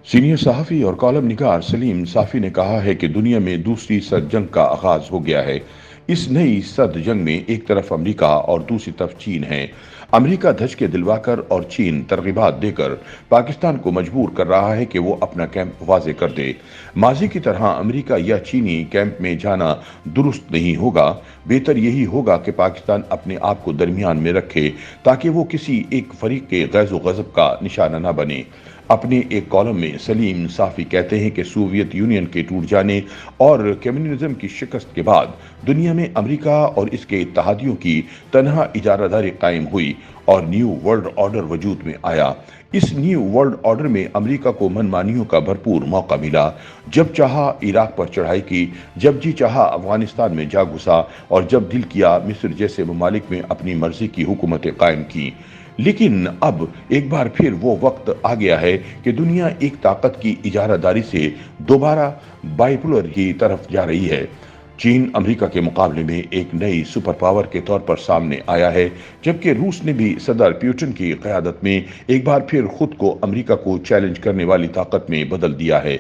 Senior सहाफ़ी और column निगार सलीम साफ़ी ने कहा है कि दुनिया में दूसरी सर्द जंग का आगाज हो गया है। इस नई सर्द जंग में एक तरफ अमेरिका और दूसरी तरफ चीन है। अमेरिका धचके दिलवाकर और चीन तरगीबात देकर पाकिस्तान को मजबूर कर रहा है कि वो अपना कैंप वाज़े कर दे। माजी की तरह अमेरिका या चीनी कैंप में जाना दुरुस्त नहीं होगा। बेहतर यही होगा कि पाकिस्तान अपने आप को दरमियान में रखे ताकि वो किसी एक फरीक के गैज़ो गज़ब का निशाना न बने। अपने एक कॉलम में सलीम साफ़ी कहते हैं कि सोवियत यूनियन के टूट जाने और कम्युनिज्म की शिकस्त के बाद दुनिया में अमेरिका और इसके इत्तेहादियों की तनहा इजारादारी कायम हुई और न्यू वर्ल्ड ऑर्डर वजूद में आया। इस न्यू वर्ल्ड ऑर्डर में अमेरिका को मनमानियों का भरपूर मौका मिला। जब चाहा इराक पर चढ़ाई की, जब जी चाहा अफगानिस्तान में जा घुसा और जब दिल किया मिस्र जैसे ममालिक में अपनी मर्जी की हुकूमतें कायम की। लेकिन अब एक बार फिर वो वक्त आ गया है कि दुनिया एक ताकत की इजारादारी से दोबारा बाइपोलर की तरफ जा रही है। चीन अमेरिका के मुकाबले में एक नई सुपर पावर के तौर पर सामने आया है, जबकि रूस ने भी सदर पुतिन की क़यादत में एक बार फिर खुद को अमेरिका को चैलेंज करने वाली ताकत में बदल दिया है।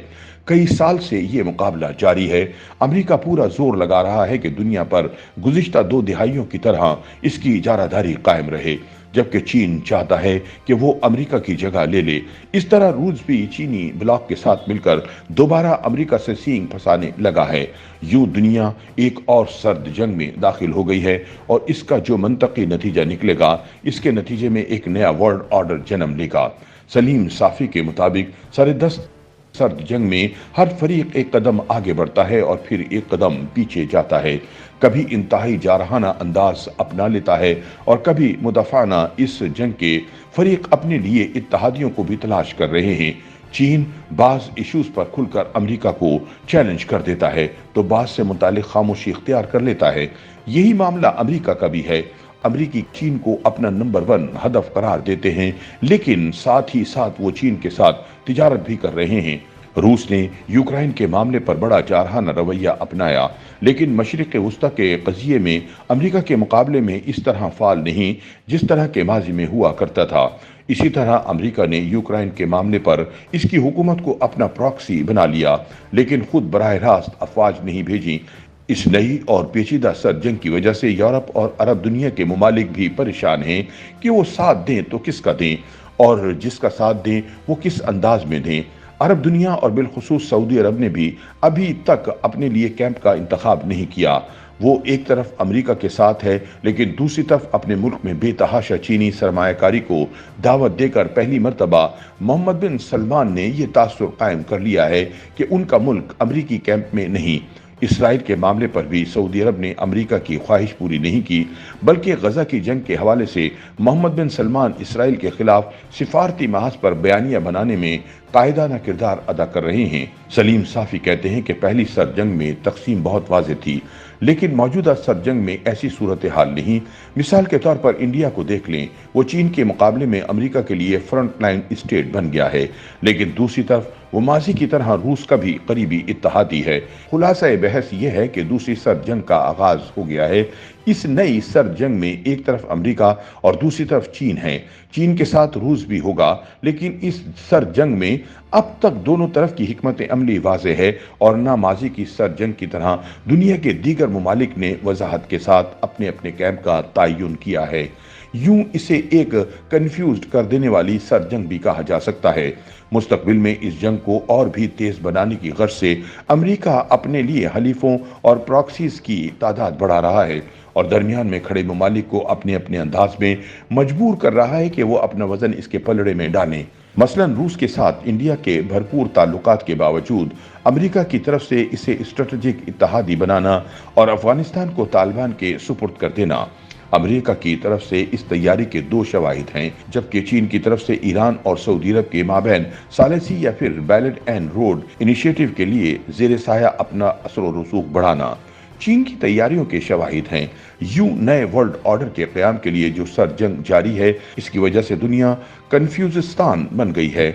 कई साल से ये मुकाबला जारी है। अमेरिका पूरा जोर लगा रहा है कि दुनिया पर गुज़िश्ता 2 दिहाइयों की तरह इसकी इजारादारी कायम रहे, जबकि चीन चाहता है कि वो अमेरिका की जगह ले ले। इस तरह रूस भी चीनी ब्लॉक के साथ मिलकर दोबारा अमेरिका से सींग फंसाने लगा है। यूं दुनिया एक और सर्द जंग में दाखिल हो गई है और इसका जो मंतकी नतीजा निकलेगा, इसके नतीजे में एक नया वर्ल्ड ऑर्डर जन्म लेगा। सलीम साफ़ी के मुताबिक सरदस्त सर्द जंग में हर फरीक एक कदम आगे बढ़ता है और फिर एक कदम पीछे जाता है। कभी इंतहाई जारहाना अंदाज अपना लेता है और कभी मुदाफाना। इस जंग के फरीक अपने लिए इत्तेहादियों को भी तलाश कर रहे हैं। चीन बाज इश्यूज पर खुलकर अमेरिका को चैलेंज कर देता है तो बाज से मुतालिक खामोशी इख्तियार कर लेता है। यही मामला अमेरिका का भी है। अमेरिकी चीन को अपना नंबर 1 हदफ करार देते हैं, लेकिन साथ ही साथ वो चीन के साथ तिजारत भी कर रहे हैं। रूस ने यूक्रेन के मामले पर बड़ा जारहाना रवैया अपनाया, लेकिन मशरिक़ वस्ता के क़ज़िये में अमेरिका के मुकाबले में इस तरह फ़ाल नहीं जिस तरह के माजी में हुआ करता था। इसी तरह अमेरिका ने यूक्रेन के मामले पर इसकी हुकूमत को अपना प्रॉक्सी बना लिया, लेकिन खुद बराह रास्त अफवाज नहीं भेजी। इस नई और पेचीदा सर्द जंग की वजह से यूरोप और अरब दुनिया के ममालिक भी परेशान हैं कि वो साथ दें तो किसका दें, और जिसका साथ दें वो किस अंदाज में दें। अरब दुनिया और बिलखुसूस सऊदी अरब ने भी अभी तक अपने लिए कैंप का इंतखाब नहीं किया। वो एक तरफ अमेरिका के साथ है, लेकिन दूसरी तरफ अपने मुल्क में बेतहाशा चीनी सरमायाकारी को दावत देकर पहली मर्तबा मोहम्मद बिन सलमान ने यह तासुर कायम कर लिया है कि उनका मुल्क अमरीकी कैंप में नहीं। इसराइल के मामले पर भी सऊदी अरब ने अमेरिका की ख्वाहिश पूरी नहीं की, बल्कि गजा की जंग के हवाले से मोहम्मद बिन सलमान इसराइल के खिलाफ सिफारती महाज पर बयानिया बनाने में कायदाना किरदार अदा कर रहे हैं। सलीम साफ़ी कहते हैं कि पहली सर्द जंग में तकसीम बहुत वाज़ेह थी, लेकिन मौजूदा सर्द जंग में ऐसी सूरत हाल नहीं। मिसाल के तौर पर इंडिया को देख लें, वो चीन के मुकाबले में अमेरिका के लिए फ्रंट लाइन स्टेट बन गया है, लेकिन दूसरी तरफ वो माजी की तरह रूस का भी करीबी इत्तेहादी है। खुलासा बहस यह है कि दूसरी सर्द जंग का आगाज हो गया है। इस नई सर्द जंग में एक तरफ अमेरिका और दूसरी तरफ चीन है। चीन के साथ रूस भी होगा, लेकिन इस सर्द जंग में अब तक दोनों तरफ की हिकमत अमली वाज़ेह है और ना माजी की सर्द जंग की तरह दुनिया के दीगर ममालिक ने वजाहत के साथ अपने अपने कैंप का तयन किया है। यूं इसे एक कंफ्यूज कर देने वाली सर्द जंग भी कहा जा सकता है। मुस्तकबिल में इस जंग को और भी तेज बनाने की गर्ज से अमेरिका अपने लिए हलीफों और प्रॉक्सीज की तादाद बढ़ा रहा है और दरमियान में खड़े ममालिक को अपने अपने अंदाज में मजबूर कर रहा है कि वो अपना वजन इसके पलड़े में डालें। मसलन रूस के साथ इंडिया के भरपूर ताल्लुकात के बावजूद अमेरिका की तरफ से इसे स्ट्रेटेजिक इत्तेहादी बनाना और अफगानिस्तान को तालिबान के सुपुर्द कर देना। अमेरिका की तरफ से इस तैयारी के 2 शवाहिद हैं, जबकि चीन की तरफ से ईरान और सऊदी अरब के माबैन सालिसी या फिर बेल्ट एंड रोड इनिशिएटिव के लिए ज़ेर साया अपना असर व रसूख बढ़ाना। चीन की तैयारियों के शवाहिद हैं। यूं नए वर्ल्ड ऑर्डर के क़याम के लिए जो सर्द जंग जारी है, इसकी वजह से दुनिया कन्फ्यूजिस्तान बन गई है।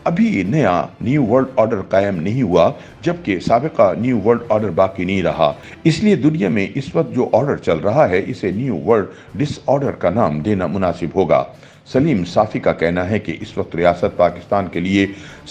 अभी नया न्यू वर्ल्ड ऑर्डर कायम नहीं हुआ, जबकि साबिका न्यू वर्ल्ड ऑर्डर बाकी नहीं रहा। इसलिए दुनिया में इस वक्त जो ऑर्डर चल रहा है, इसे न्यू वर्ल्ड डिसऑर्डर का नाम देना मुनासिब होगा। सलीम साफी का कहना है कि इस वक्त रियासत पाकिस्तान के लिए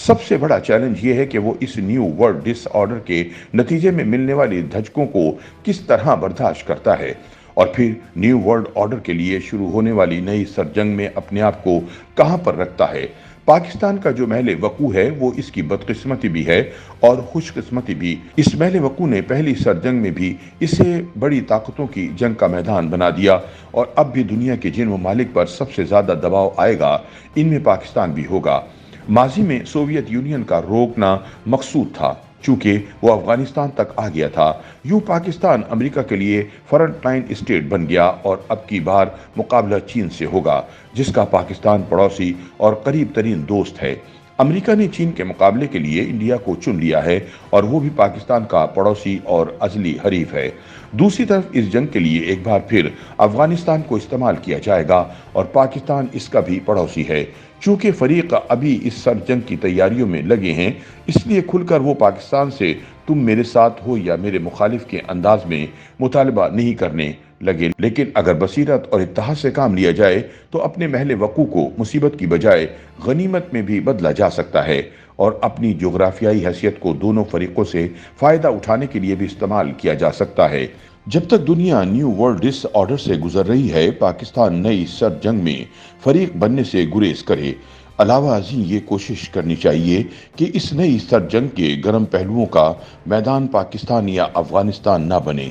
सबसे बड़ा चैलेंज ये है कि वो इस न्यू वर्ल्ड डिसऑर्डर के नतीजे में मिलने वाली धचकों को किस तरह बर्दाश्त करता है और फिर न्यू वर्ल्ड ऑर्डर के लिए शुरू होने वाली नई सरजंग में अपने आप को कहां पर रखता है। पाकिस्तान का जो महल वकू है वो इसकी बदकिस्मती भी है और खुशकिस्मती भी। इस महल वकू ने पहली सरजंग में भी इसे बड़ी ताकतों की जंग का मैदान बना दिया और अब भी दुनिया के जिन ममालिक पर सबसे ज्यादा दबाव आएगा इनमें पाकिस्तान भी होगा। माजी में सोवियत यूनियन का रोकना मकसूद था चूंकि वो अफगानिस्तान तक आ गया था। यूं पाकिस्तान अमेरिका के लिए फ्रंट लाइन स्टेट बन गया और अब की बार मुकाबला चीन से होगा जिसका पाकिस्तान पड़ोसी और करीब तरीन दोस्त है। अमेरिका ने चीन के मुकाबले के लिए इंडिया को चुन लिया है और वो भी पाकिस्तान का पड़ोसी और अजली हरीफ है। दूसरी तरफ इस जंग के लिए एक बार फिर अफगानिस्तान को इस्तेमाल किया जाएगा और पाकिस्तान इसका भी पड़ोसी है। चूंकि फरीक अभी इस सर जंग की तैयारियों में लगे हैं इसलिए खुलकर वो पाकिस्तान से तुम मेरे साथ हो या मेरे मुखालिफ के अंदाज में मुतालबा नहीं करने लगे। लेकिन अगर बसीरत और इत्तेहाद से काम लिया जाए तो अपने महल वकू को मुसीबत की बजाय गनीमत में भी बदला जा सकता है और अपनी जोग्राफियाई हैसियत को दोनों फरीकों से फायदा उठाने के लिए भी इस्तेमाल किया जा सकता है। जब तक दुनिया न्यू वर्ल्ड डिसऑर्डर से गुजर रही है पाकिस्तान नई सर जंग में फरीक बनने से गुरेज करे। अलावा अजीम ये कोशिश करनी चाहिए कि इस नई सर जंग के गर्म पहलुओं का मैदान पाकिस्तान या अफगानिस्तान ना बने।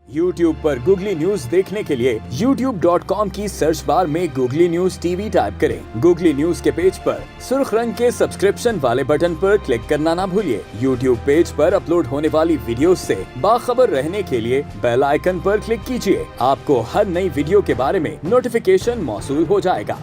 YouTube पर गूगली न्यूज देखने के लिए youtube.com की सर्च बार में गूगली न्यूज टीवी टाइप करें। गूगली न्यूज के पेज पर सुर्ख रंग के सब्सक्रिप्शन वाले बटन पर क्लिक करना ना भूलिए। YouTube पेज पर अपलोड होने वाली वीडियोस से बाखबर रहने के लिए बेल आइकन पर क्लिक कीजिए। आपको हर नई वीडियो के बारे में नोटिफिकेशन मौसूल हो जाएगा।